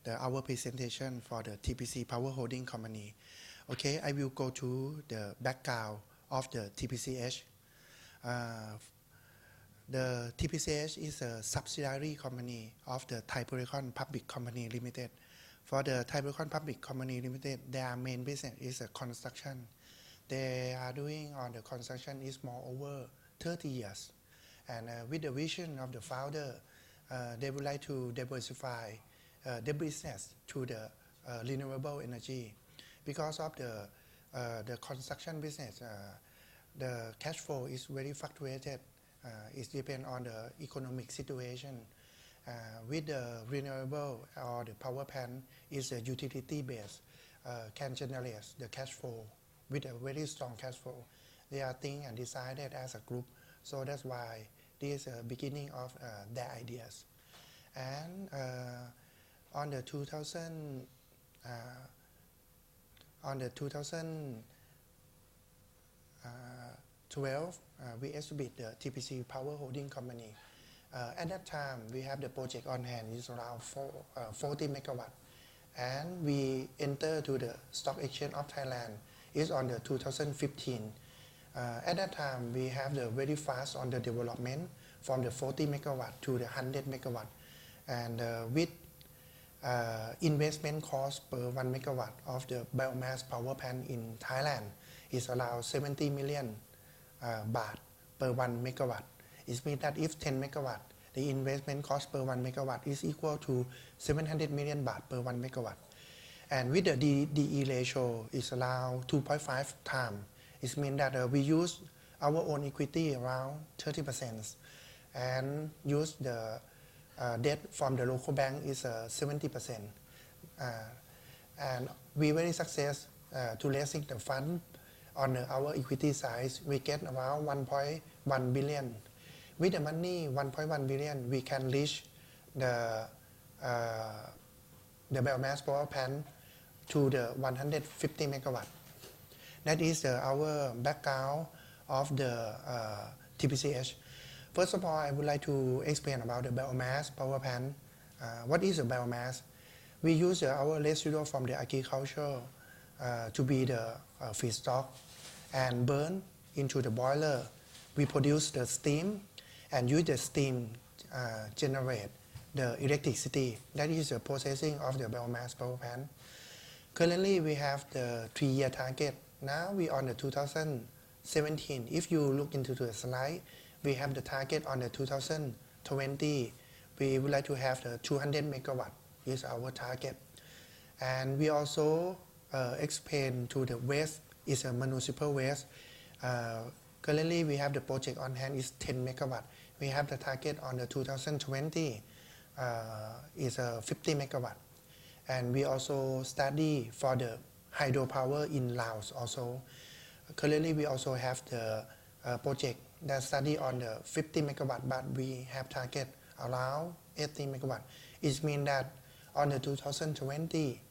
our presentation for the TPC Power Holding Company. Okay, I will go to the background of the TPCH. The TPCH is a subsidiary company of the Thai Polycon Public Company Limited. For the Thai Polycon Public Company Limited, their main business is construction. They are doing on the construction is more over 30 years. And with the vision of the founder, they would like to diversify their business to the renewable energy. Because of the construction business, the cash flow is very fluctuated. It depends on the economic situation. With the renewable or the power plant is a utility base, can generate the cash flow with a very strong cash flow. They are think and decided as a group. So that's why this is the beginning of their ideas. And on the 2012, we established the TPC Power Holding Company. At that time, we have the project on hand is around 40 megawatt, and we enter to the stock exchange of Thailand is on the 2015. At that time, we have the very fast on the development from the 40 megawatt to the 100 megawatt, and with investment cost per 1 megawatt of the biomass power plant in Thailand is around 70 million baht per 1 megawatt. It means that if 10 megawatt, the investment cost per 1 megawatt is equal to 700 million baht per 1 megawatt. And with the DE ratio is around 2.5 times. It means that we use our own equity around 30% and use the debt from the local bank is 70%. And we very success to raising the fund on our equity size. We get around 1.1 billion. With the money 1.1 billion, we can reach the biomass power plant to the 150 megawatt. That is our background of the TPCH. First of all, I would like to explain about the biomass power plant. What is a biomass? We use our residue from the agriculture to be the feedstock and burn into the boiler. We produce the steam and use the steam generate the electricity. That is the processing of the biomass power plant. Currently, we have the 3-year target. Now we are on the 2017. If you look into the slide, we have the target on the 2020. We would like to have the 200 megawatt is our target. And we also explain to the waste is a municipal waste. Currently, we have the project on hand is 10 megawatt. We have the target on the 2020 is 50 megawatt. And we also study for the hydropower in Laos also. Currently, we also have the project that study on the 50 megawatt, but we have target around 80 megawatt. It means that on the 2020,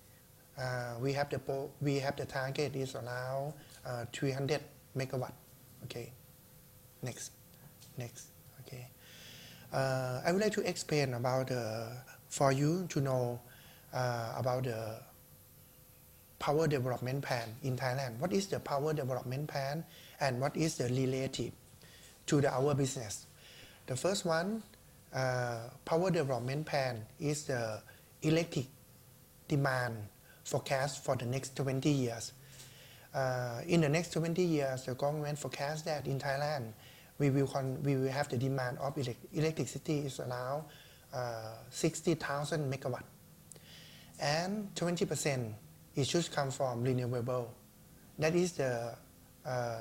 we have the target is around 300 megawatt. Okay. Next. Okay. I would like to explain about for you to know about the power development plan in Thailand. What is the power development plan and what is the relative to our business? The first one, power development plan is the electric demand forecast for the next 20 years. In the next 20 years, the government forecast that in Thailand, we will have the demand of electricity is around 60,000 megawatt. And 20% it should come from renewable. That is the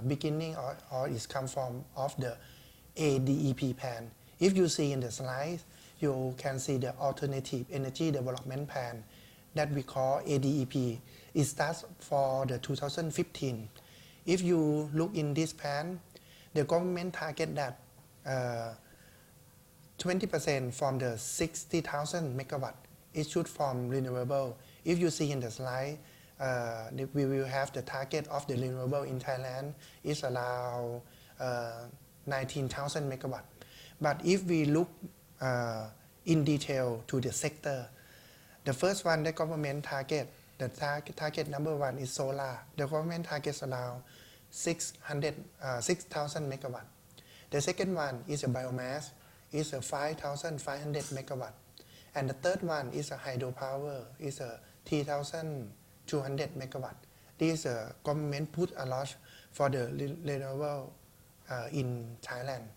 beginning or is come from of the ADEP plan. If you see in the slide, you can see the alternative energy development plan that we call ADEP. It starts for the 2015. If you look in this plan, the government target that 20% from the 60,000 megawatt it should from renewable. If you see in the slide, we will have the target of the renewable in Thailand is around 19,000 megawatt. But if we look in detail to the sector, The first one, the government target, the target number one is solar. The government targets around 6,000 megawatt. The second one is a biomass, is a 5,500 megawatt. And the third one is a hydropower, is a 3,200 megawatt. This government put a lot for the renewable in Thailand.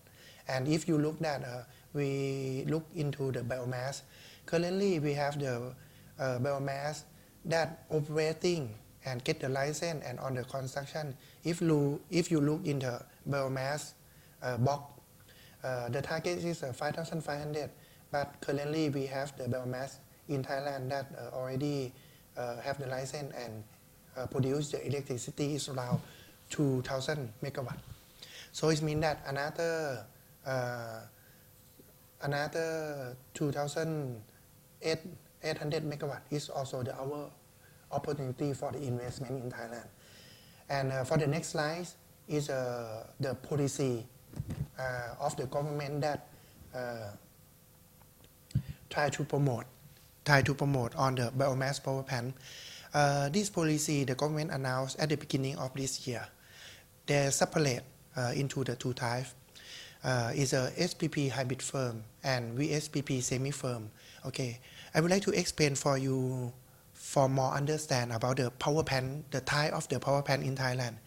And if you look that, we look into the biomass. Currently, we have the biomass that operating and get the license and on the construction. If you look in the biomass box, the target is 5,500. But currently, we have the biomass in Thailand that already have the license and produce the electricity is around 2,000 megawatt. So it means that another 2,800 megawatt is also our opportunity for the investment in Thailand. And for the next slide is the policy of the government that try to promote on the biomass power plant. This policy the government announced at the beginning of this year. They separate into the two types. Is a SPP hybrid firm and VSPP semi-firm. Okay, I would like to explain for you for more understand about the power plant, the type of the power plant in Thailand.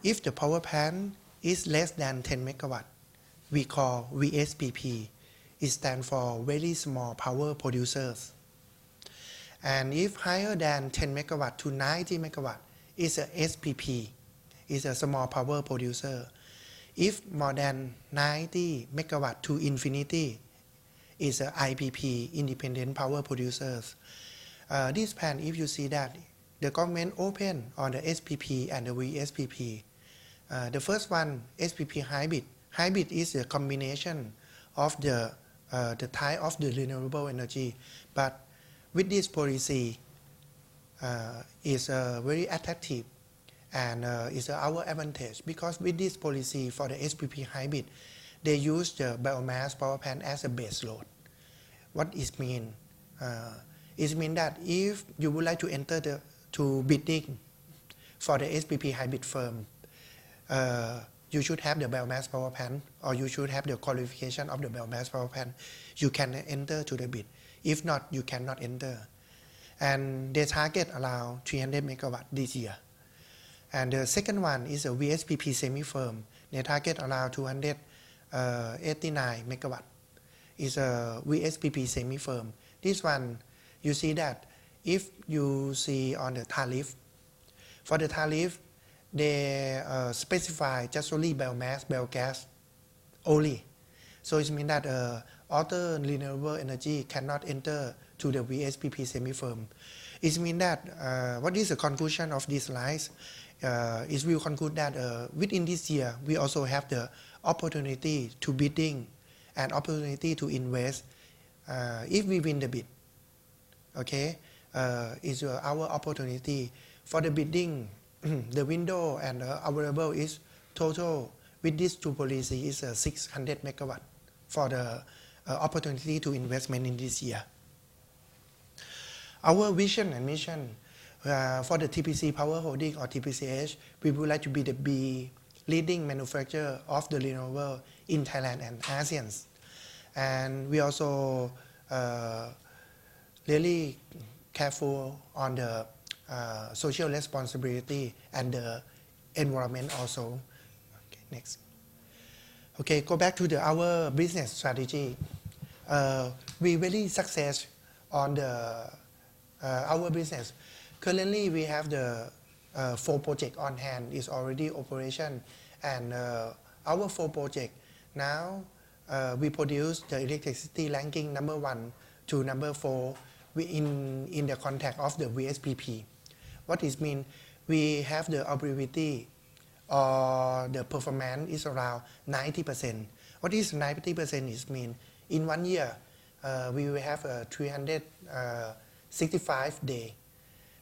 If the power plant is less than 10 megawatt, we call VSPP. It stands for very small power producers. And if higher than 10 megawatt to 90 megawatt, it's a SPP. It's a small power producer. If more than 90 megawatt to infinity, is a IPP, independent power producers. This plan, if you see that, the government open on the SPP and the VSPP. The first one, SPP hybrid. Hybrid is a combination of the type of the renewable energy. But with this policy, is very attractive. And it's our advantage because with this policy for the SPP hybrid, they use the biomass power plant as a base load. What it mean? It means that if you would like to enter to bidding for the SPP hybrid firm, you should have the biomass power plant or you should have the qualification of the biomass power plant. You can enter to the bid. If not, you cannot enter. And they target around 300 megawatt this year. And the second one is a VSPP semi-firm. They target around 289 megawatt. It's a VSPP semi-firm. This one, you see that if you see on the tariff, for the tariff, they specify just only biomass, biogas only. So it means that other renewable energy cannot enter to the VSPP semi-firm. It means that what is the conclusion of these slides? It will conclude that within this year, we also have the opportunity to bidding and opportunity to invest if we win the bid. Okay, is our opportunity for the bidding. The window and available is total with these two policy is 600 megawatt for the opportunity to investment in this year. Our vision and mission for the TPC Power Holding or TPCH, we would like to be the leading manufacturer of the renewable in Thailand and ASEAN. And we also really careful on the social responsibility and the environment also. Okay, next. Okay, go back to our business strategy. We really success on our business. Currently, we have the 4 projects on hand is already operation, and our 4 projects now we produce the electricity ranking number 1 to number 4 in the context of the VSPP. What it means? We have the ability or the performance is around 90%. What is 90% is mean? In 1 year, we will have 365 days.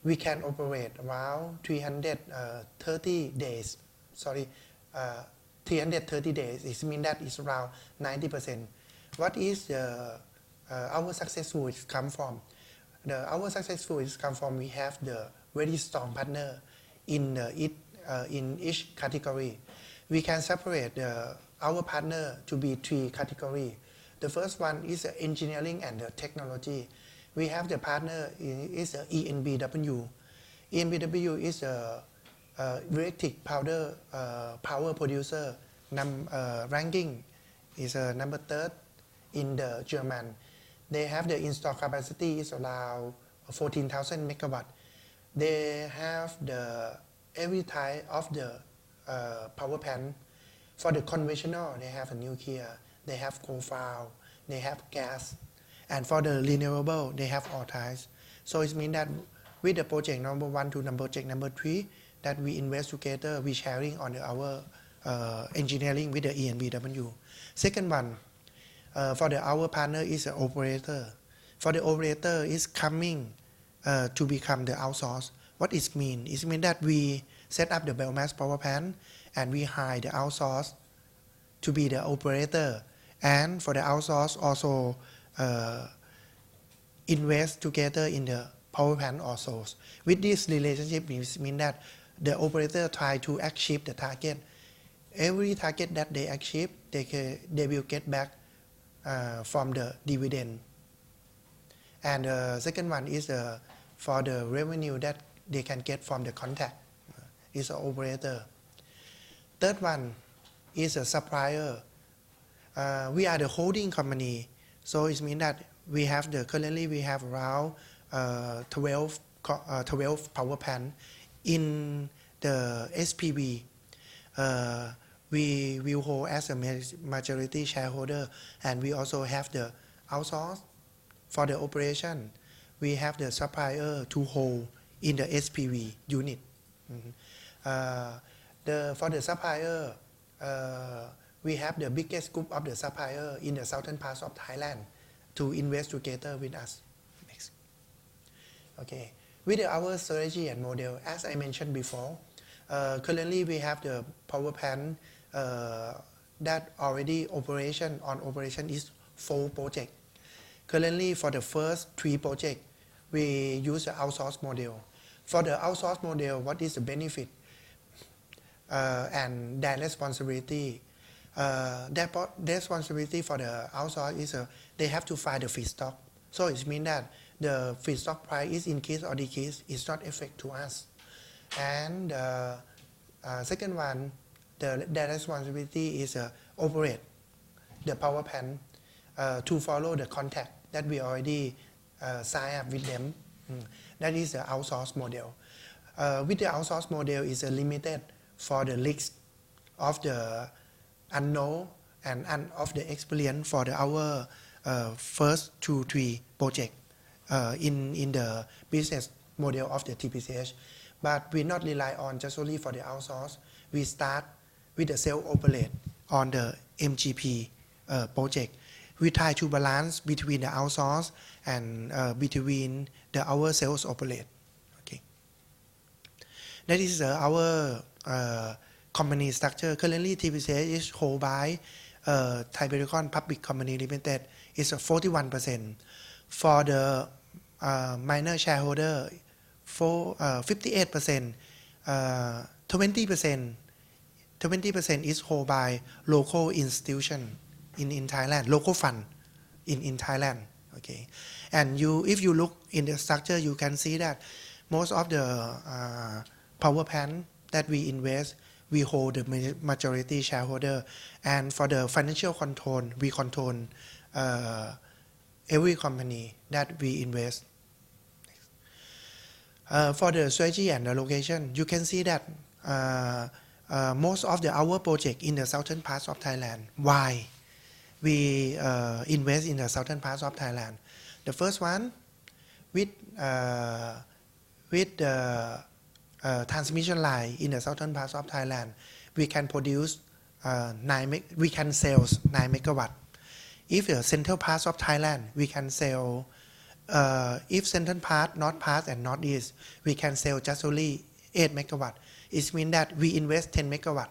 We can operate around 330 days. 330 days. It means that it's around 90%. What is our successful come from? our successful is come from we have the very strong partner in in each category. We can separate our partner to be three categories. The first one is engineering and technology. We have the partner is ENBW. ENBW is a electric power producer. Ranking is number third in the German. They have the install capacity is around 14,000 megawatt. They have every type of the power plant. For the conventional, they have a nuclear, they have coal-fired, they have gas, and for the renewable, they have all types. So it means that with the project number 1 to project number 3, that we invest together, we sharing on our engineering with the ENBW. Second one, for our partner is the operator. For the operator is coming to become the outsource. What it means? It means that we set up the biomass power plant and we hire the outsource to be the operator. And for the outsource also invest together in the power plant also. With this relationship, it means that the operator try to achieve the target. Every target that they achieve, they will get back from the dividend. And the second one is for the revenue that they can get from the contract. Is an operator. Third one is a supplier. We are the holding company, so it means that currently we have around 12 power plant in the SPV. We will hold as a majority shareholder, and we also have the outsource for the operation. We have the supplier to hold in the SPV unit. For the supplier, we have the biggest group of the supplier in the southern parts of Thailand to invest together with us. Next. Okay. With our strategy and model, as I mentioned before, currently we have the power plant that already operation is 4 projects. Currently for the first 3 projects, we use the outsource model. For the outsource model, what is the benefit and their responsibility? Their responsibility for the outsource is they have to find the feedstock. So it means that the feedstock price is increase or decrease, it's not affect to us. And second one, their responsibility is operate the power plant to follow the contract that we already sign up with them. That is the outsource model. With the outsource model is limited for the list of the unknown and of the experience for our first 2-3 projects in the business model of the TPCH. But we not rely on just only for the outsource. We start with the self-operate on the MGP project. We try to balance between the outsource and between our sales operate. Okay. That is our company structure. Currently, TPCH is held by Thai Betricon Public Company Limited. It's 41%. For the minor shareholder, 58%. 20% is held by local institution in Thailand, local fund in Thailand. Okay, and if you look in the structure, you can see that most of the power plant that we invest, we hold the majority shareholder, and for the financial control, we control every company that we invest. For the strategy and the location, you can see that most of our project in the southern parts of Thailand. Why we invest in the southern parts of Thailand? The first one, with the transmission line in the southern parts of Thailand, we can produce we can sell 9 megawatt. If the central parts of Thailand, we can sell. If central part, north part, and northeast, we can sell just only 8 megawatt. It means that we invest 10 megawatt.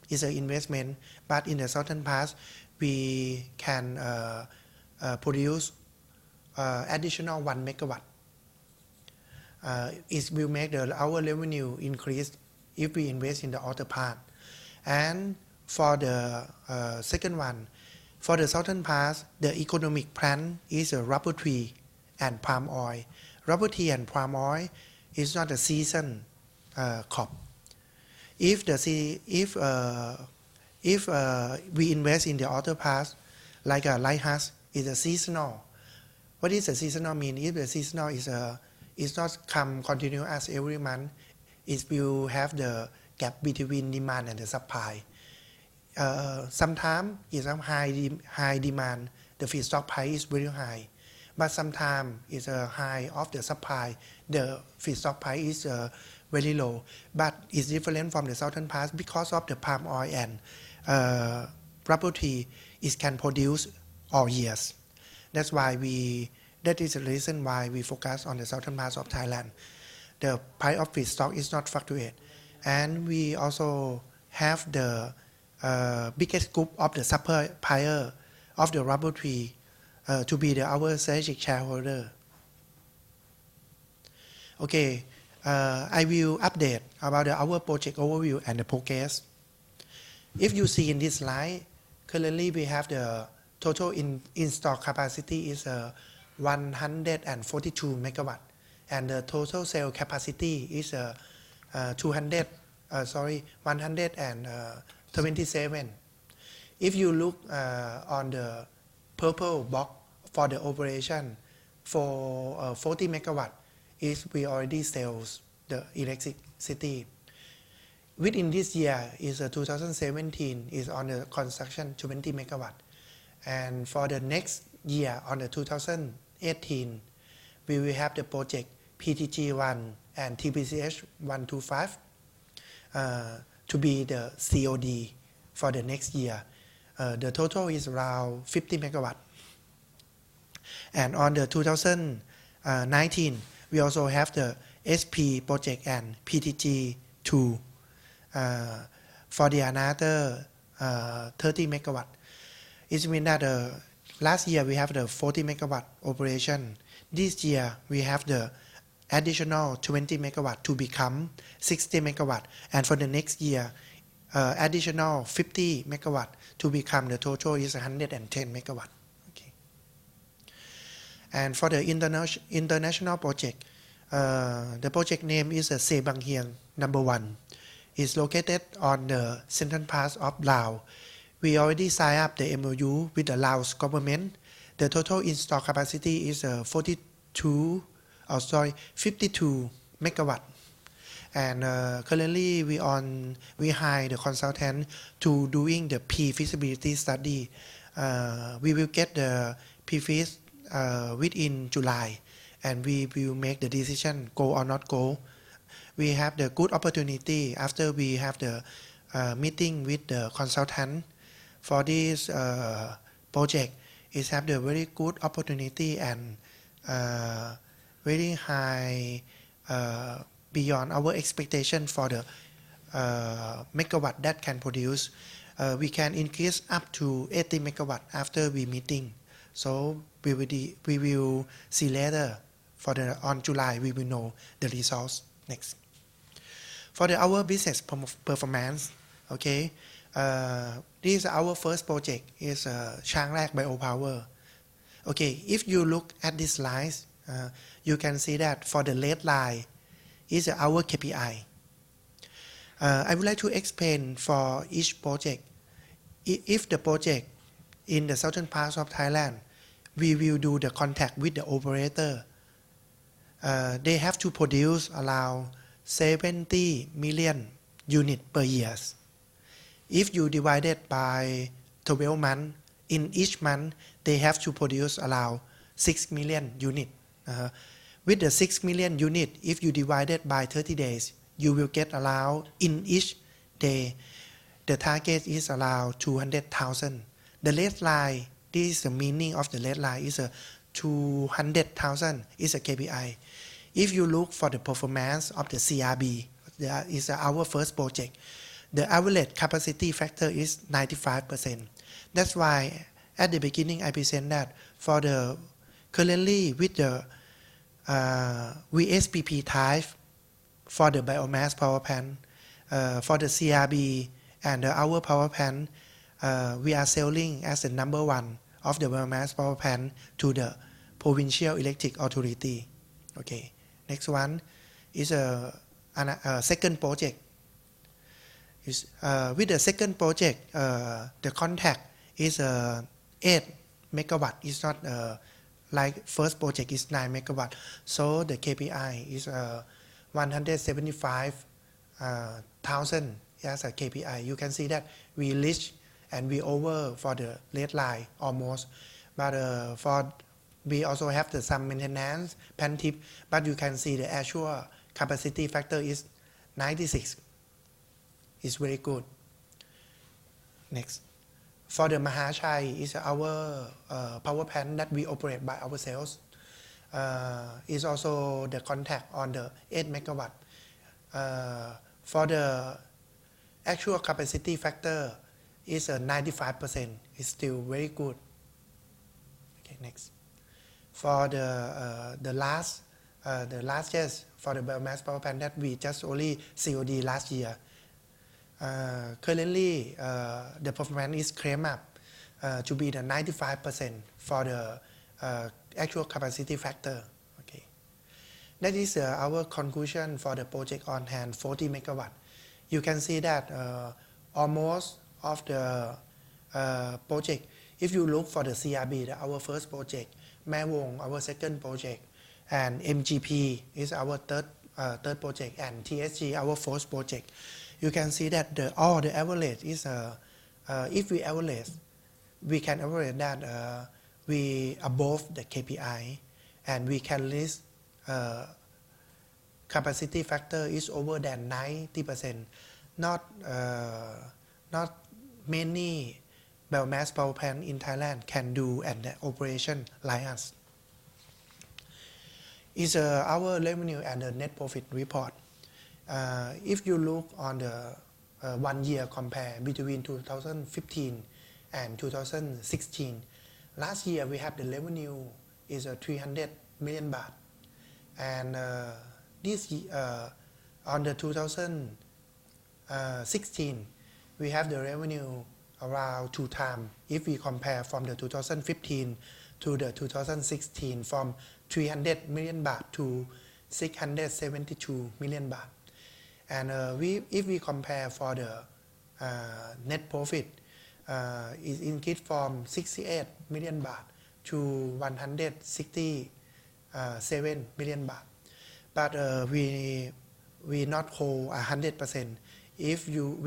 It's an investment, but in the southern parts, we can produce additional 1 megawatt it will make our revenue increase if we invest in the other part. And for the second one, for the southern part, the economic plan is a rubber tree and palm oil. Rubber tree and palm oil is not a season crop. If we invest in the other part, like a lighthouse, is a seasonal. What is a seasonal mean? If the seasonal is not come continuous every month, it will have the gap between demand and the supply. Sometimes it's a high demand, the feedstock price is very high. But sometimes it's a high of the supply, the feedstock price is very low. But it's different from the southern part because of the palm oil and rubber tree. It can produce all years. That is the reason why we focus on the southern part of Thailand. The price of feedstock is not fluctuate, and we also have the biggest group of the supplier of the rubber tree to be our strategic shareholder. Okay, I will update about our project overview and the progress. If you see in this slide, currently we have the total installed capacity is 142 megawatt, and the total cell capacity is 127. If you look on the purple box for the operation for 40 megawatt, we already sells the electricity. Within this year is 2017 is on the construction 20 megawatt, and for the next year on the 2018 we will have the project PTG1 and TPCH 125 to be the COD for the next year. The total is around 50 megawatt. And on the 2019 we also have the SP project and PTG2 for the another 30 megawatt. It means that last year we have the 40 megawatt operation. This year we have the additional 20 megawatt to become 60 megawatt, and for the next year additional 50 megawatt to become the total is 110 megawatt. Okay. And for the international project, the project name is Sebang Hieng number 1. It's located on the central part of Laos. We already signed up the MOU with the Laos government. The total installed capacity is 52 megawatt. And currently we hire the consultant to doing the pre-feasibility study. We will get the pre-feas within July, and we will make the decision go or not go. We have the good opportunity after we have the meeting with the consultant for this project. It have the very good opportunity and very high beyond our expectation for the megawatt that can produce. We can increase up to 80 megawatt after we meeting. So we will see later. On July we will know the results next. For our business performance, okay, this is our first project is Changrek Biopower. Okay, if you look at this slides, you can see that for the red line is our KPI. I would like to explain for each project. If the project in the southern part of Thailand, we will do the contact with the operator. They have to produce around 70 million units per year. If you divide it by 12 months, in each month they have to produce around 6 million units. With the 6 million units, if you divide it by 30 days, you will get around in each day. The target is around 200,000. The red line, this is the meaning of the red line, is 200,000 is a KPI. If you look for the performance of the CRB, that is our first project. The average capacity factor is 95%. That's why at the beginning I present that for the currently with the VSPP type for the biomass power plant. For the CRB and our power plant, we are selling as the number one of the biomass power plant to the provincial electric authority. Okay, next one is a second project. With the second project, the contract is 8 megawatt. It's not like first project is 9 megawatt. So the KPI is 175,000 as a KPI. You can see that we reach and we over for the red line almost. But we also have some maintenance pen tip. But you can see the actual capacity factor is 96. It's very good. Next. For the Mahachai is our power plant that we operate by ourselves. Is also the contract on the 8 megawatt. For the actual capacity factor is 95%. It's still very good. Okay, next. For the largest for the biomass power plant that we just only COD last year. Currently, the performance is claimed up to be the 95% for the actual capacity factor. Okay, that is our conclusion for the project on hand 40 megawatt. You can see that almost of the project. If you look for the CRB, our first project, Mae Wong, our second project, and MGP is our third project, and TSG, our fourth project. You can see that all the average is, if we average, we can average that we above the KPI, and we can list capacity factor is over than 90%. Not many biomass power plant in Thailand can do and the operation like us. Is our revenue and the net profit report. If you look on the 1 year compare between 2015 and 2016, last year we have the revenue is 300 million baht, and this on the 2016 we have the revenue around 2 times if we compare from the 2015 to the 2016 from 300 million baht to 672 million baht. And if we compare for the net profit, it increased from 68 million baht to 167 million baht. But we not hold 100%. If you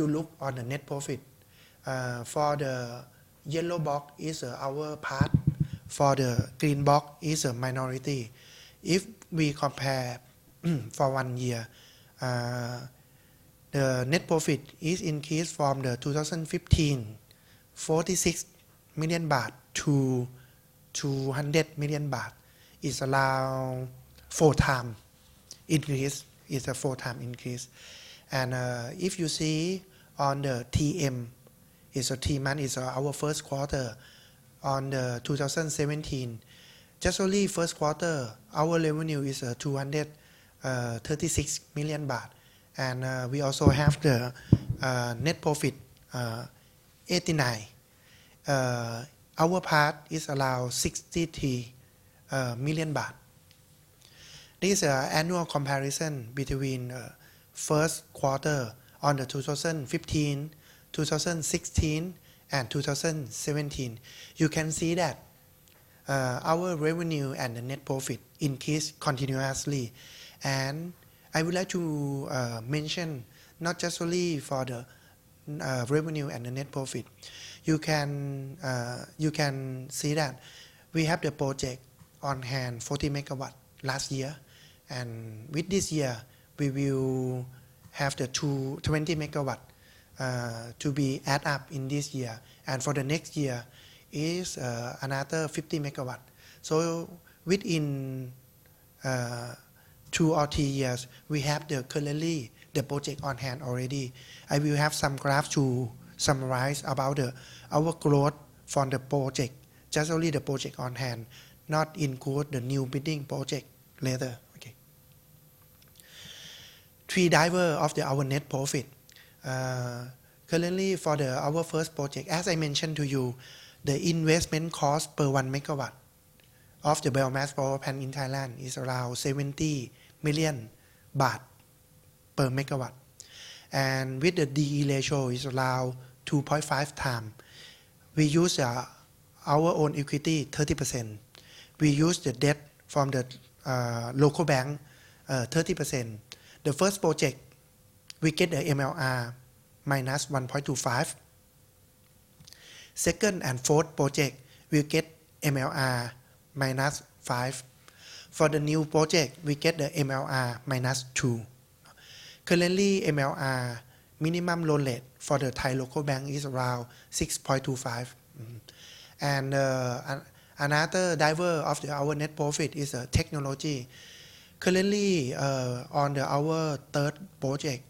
look on the net profit, for the yellow box is our part, for the green box is a minority. If we compare for 1 year, the net profit is increased from the 2015 46 million baht to 200 million baht. It's around 4 times increase. It's a 4 times increase. And if you see on the TM, it's a 3 month, it's our first quarter on the 2017. Just only first quarter, our revenue is 236 million baht. And we also have the net profit 89. Our part is around 63 million baht. This is an annual comparison between first quarter on the 2015, 2016 and 2017. You can see that our revenue and the net profit increase continuously. And I would like to mention not just only for the revenue and the net profit. You can see that we have the project on hand 40 megawatt last year, and with this year we will have the 20 megawatt to be add up in this year, and for the next year is another 50 megawatt. So within 2 or 3 years we have the currently the project on hand already. I will have some graphs to summarize about our growth from the project, just only the project on hand, not include the new bidding project later. Okay. Three drivers of our net profit. Currently for our first project, as I mentioned to you, the investment cost per 1 megawatt of the biomass power plant in Thailand is around 70 million baht per megawatt. And with the DE ratio is around 2.5 times. We use our own equity 30%. We use the debt from the local bank 30%. The first project, we get the MLR minus 1.25. Second and fourth project, we get MLR minus 5. For the new project, we get the MLR minus 2. Currently, MLR minimum loan rate for the Thai local bank is around 6.25. And another driver of our net profit is technology. Currently, on our third project,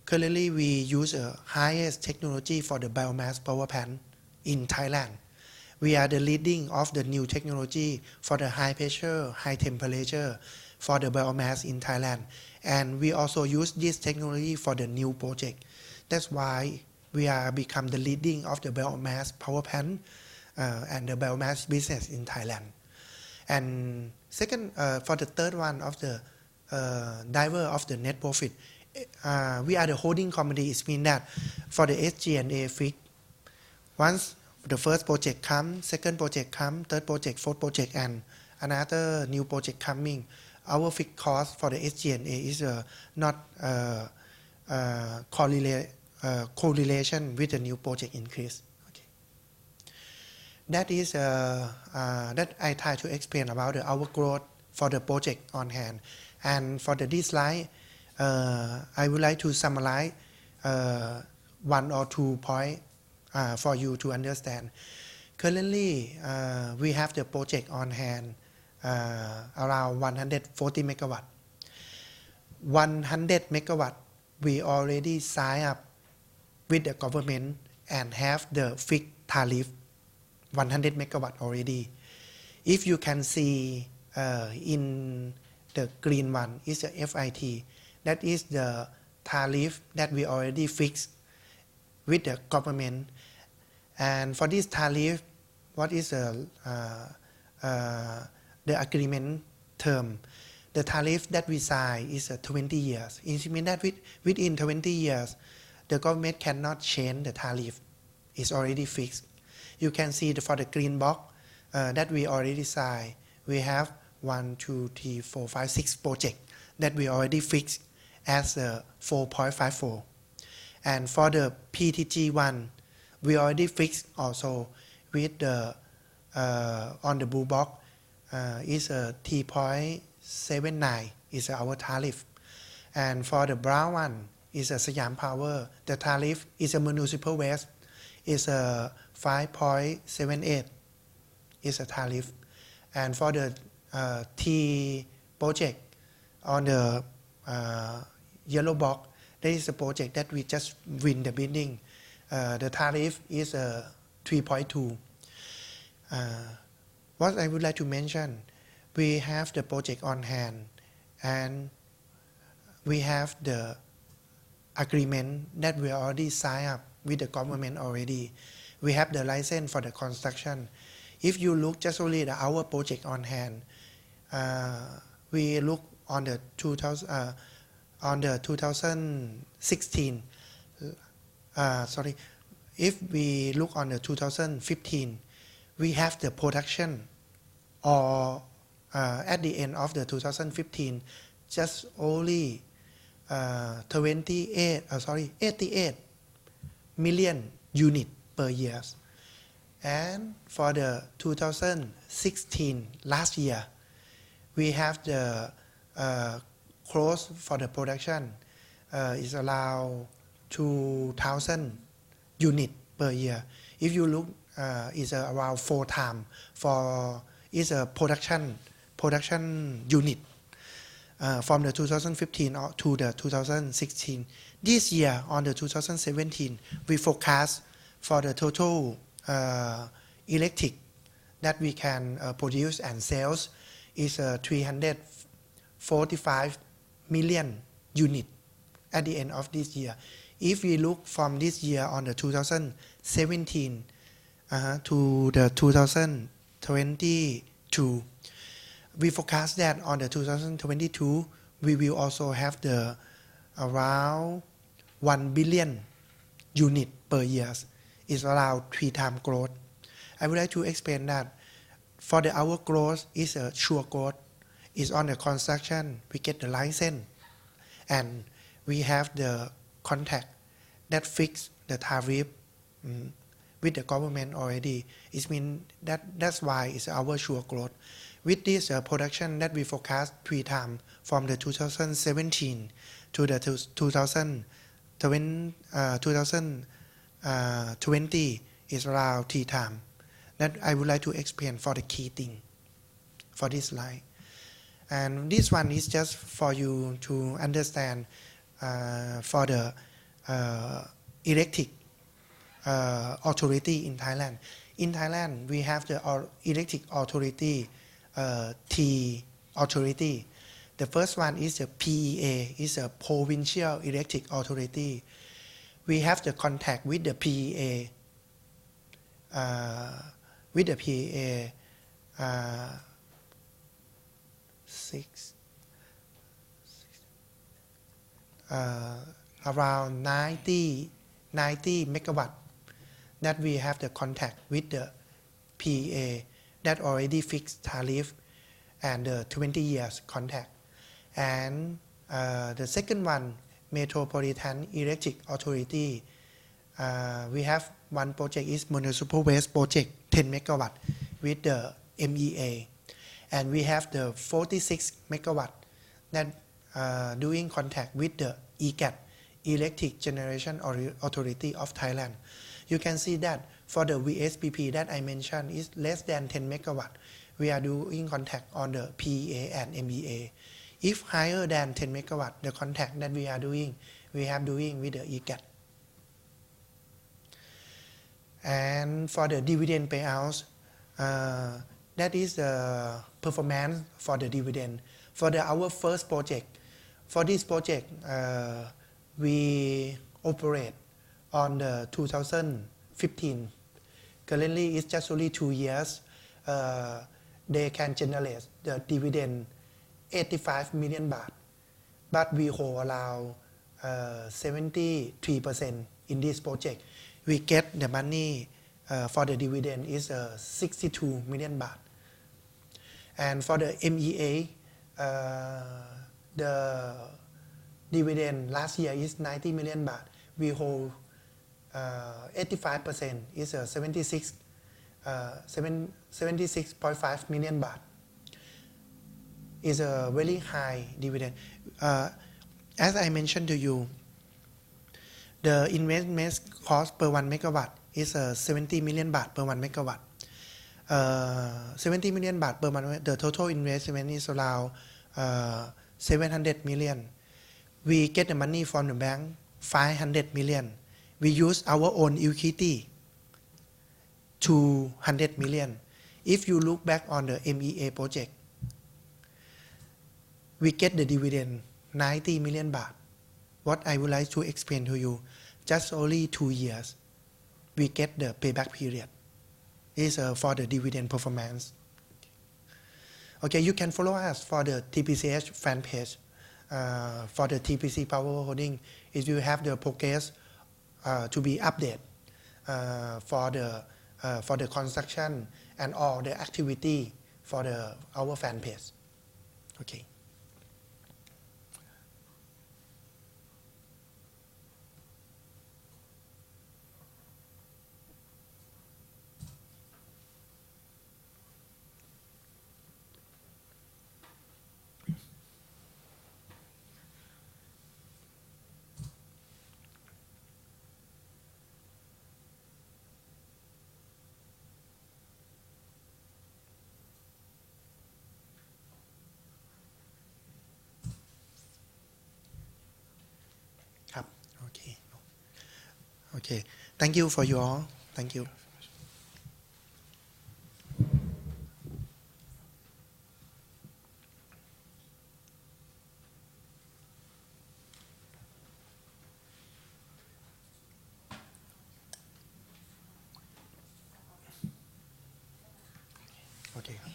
currently we use the highest technology for the biomass power plant in Thailand. We are the leading of the new technology for the high pressure, high temperature for the biomass in Thailand. And we also use this technology for the new project. That's why we are become the leading of the biomass power plant and the biomass business in Thailand. And second, for the third one of the driver of the net profit, we are the holding company. It means that for the SG&A fixed, once the first project comes, second project comes, third project, fourth project, and another new project coming, our fixed cost for the SG&A is not correlation with the new project increase. Okay. That is that I try to explain about our growth for the project on hand. And for this slide, I would like to summarize one or two points for you to understand. Currently, we have the project on hand around 140 megawatt. 100 megawatt we already sign up with the government and have the fixed tariff 100 megawatt already. If you can see in the green one is the FIT. That is the tariff that we already fixed with the government. And for this tariff, what is the agreement term? The tariff that we sign is 20 years. It means that within 20 years, the government cannot change the tariff. It's already fixed. You can see for the green box that we already signed, we have 1, 2, 3, 4, 5, 6 projects that we already fixed as 4.54. And for the PTG one, we already fixed also with the on the blue box is 3.79 is our tariff. And for the brown one is Siam Power. The tariff is a municipal waste is 5.78 is a tariff. And for the T project on the yellow box, that is a project that we just win the bidding. The tariff is 3.2. What I would like to mention, we have the project on hand and we have the agreement that we already signed up with the government already. We have the license for the construction. If you look just only at our project on hand, we look on the 2016. If we look on the 2015, we have the production, or at the end of the 2015, just only 88 million unit per year. And for the 2016 last year, we have the close for the production is around 2,000 unit per year. If you look, is around 4 times for is a production unit from the 2015 to the 2016. This year on the 2017, we forecast for the total electric that we can produce and sales is 345 million unit at the end of this year. If we look from this year on the 2017 to the 2022, we forecast that on the 2022 we will also have the around 1 billion unit per year. Is around 3 times growth. I would like to explain that for our growth is a sure growth. Is on the construction, we get the license and we have the contract that fix the tariff with the government already. It means that's why it's our sure growth. With this production that we forecast 3 times from the 2017 to the 2020 is around 3 times. That I would like to explain for the key thing for this slide. And this one is just for you to understand for the electric authority in Thailand. In Thailand, we have the electric authority, T authority. The first one is the PEA, is a provincial electric authority. We have the contact with the PEA, around 90 megawatt that we have the contact with the PEA that already fixed tariff and 20 years contact. And the second one, Metropolitan Electric Authority, we have one project is municipal waste project 10 megawatt with the MEA, and we have the 46 megawatt that doing contact with the EGAT, Electric Generation Authority of Thailand. You can see that for the VSPP that I mentioned is less than 10 megawatt. We are doing contact on the PEA and MEA. If higher than 10 megawatt, the contact that we are doing, we have doing with the EGAT. And for the dividend payouts, that is the performance for the dividend. For our first project, for this project, we operate on the 2015. Currently, it's just only 2 years. They can generate the dividend 85 million baht, but we hold around 73% in this project. We get the money for the dividend is 62 million baht. And for the MEA, the dividend last year is 90 million baht. We hold 85% is 76.5 million baht. Is a very high dividend. As I mentioned to you, the investment cost per 1 megawatt is 70 million baht per 1 megawatt. 70 million baht per 1. The total investment is around 700 million. We get the money from the bank 500 million. We use our own equity 200 million. If you look back on the MEA project, we get the dividend 90 million baht. What I would like to explain to you, just only 2 years, we get the payback period. Is for the dividend performance. Okay, you can follow us for the TPCH fan page. For the TPC Power Holding, if you have the progress to be updated for the construction and all the activity for our fan page. Okay. Okay. Thank you for you all. Thank you. โอเคครับ